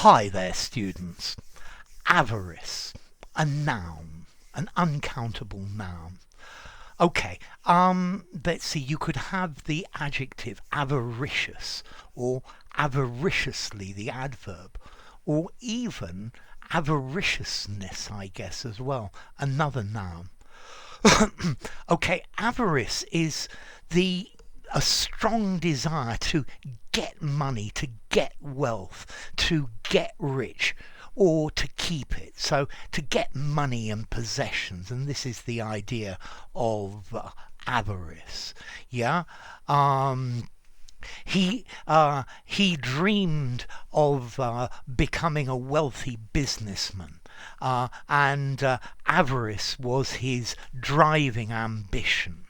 Hi there, students. Avarice, a noun, an uncountable noun. Okay, let's see, you could have the adjective avaricious, or avariciously, the adverb, or even avariciousness, I guess, as well, another noun. Okay, avarice is a strong desire to get money, to get wealth, to get rich, or to keep it. So to get money and possessions, and this is the idea of avarice. Yeah. He dreamed of becoming a wealthy businessman, and avarice was his driving ambition.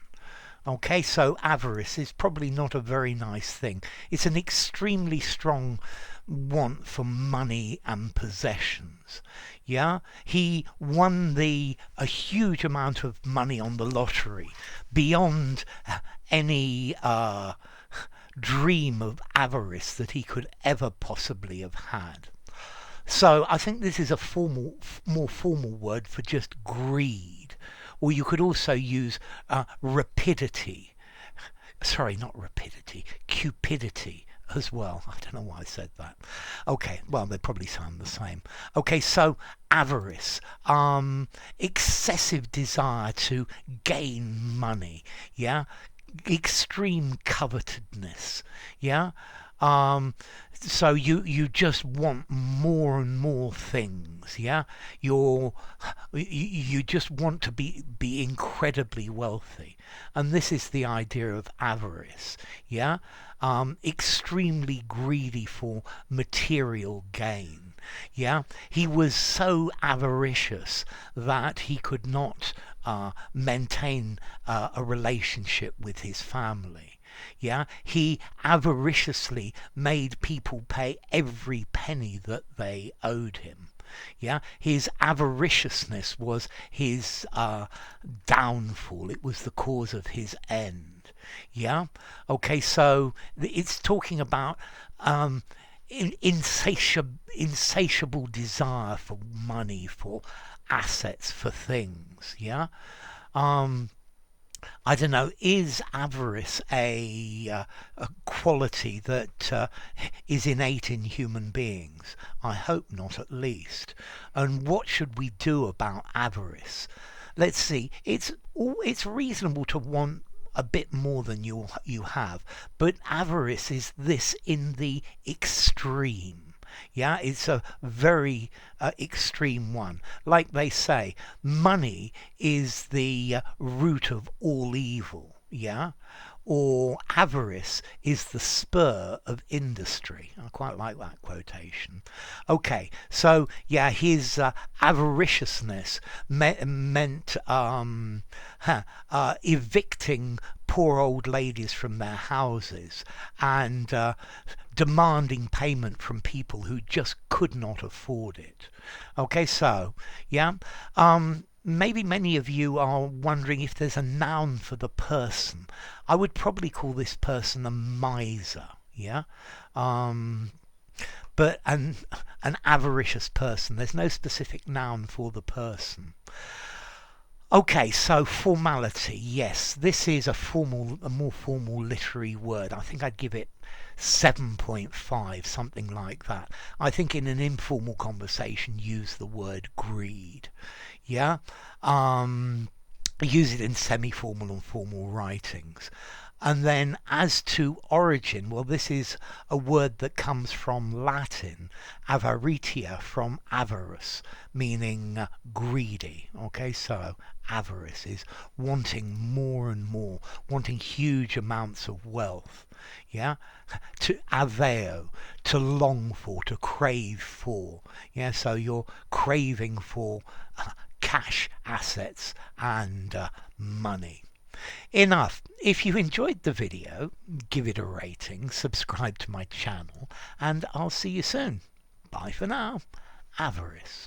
Okay, so avarice is probably not a very nice thing. It's an extremely strong want for money and possessions. Yeah, he won a huge amount of money on the lottery, beyond any dream of avarice that he could ever possibly have had. So I think this is a more formal word for just greed. Or you could also use rapidity. Sorry, not rapidity, cupidity as well. I don't know why I said that. Okay, well, they probably sound the same. Okay, so avarice, excessive desire to gain money, yeah? Extreme covetousness, yeah? So you just want more and more things, yeah. You just want to be incredibly wealthy, and this is the idea of avarice, yeah. Extremely greedy for material gain. Yeah, he was so avaricious that he could not maintain a relationship with his family. Yeah, he avariciously made people pay every penny that they owed him. Yeah, his avariciousness was his downfall. It was the cause of his end. Yeah. Okay, so it's talking about insatiable desire for money, for assets, for things. Yeah. I don't know, is avarice a quality that is innate in human beings? I hope not, at least. And what should we do about avarice? Let's see, it's reasonable to want a bit more than you have, but avarice is this in the extreme. Yeah, it's a very extreme one. Like they say, money is the root of all evil. Yeah, or avarice is the spur of industry. I quite like that quotation. Okay, so yeah, his avariciousness meant evicting poor old ladies from their houses and demanding payment from people who just could not afford it. Okay, so yeah, maybe many of you are wondering if there's a noun for the person. I would probably call this person a miser. Yeah, but an avaricious person. There's no specific noun for the person. Okay, so formality. Yes, this is a more formal literary word. I think I'd give it 7.5, something like that. I think in an informal conversation, use the word greed. Yeah, use it in semi-formal and formal writings. And then as to origin, well, this is a word that comes from Latin, avaritia, from avarice, meaning greedy. Okay, so avarice is wanting more and more, wanting huge amounts of wealth. Yeah, to aveo, to long for, to crave for. Yeah, so you're craving for cash, assets, and money. Enough. If you enjoyed the video, give it a rating, subscribe to my channel, and I'll see you soon. Bye for now. Avarice.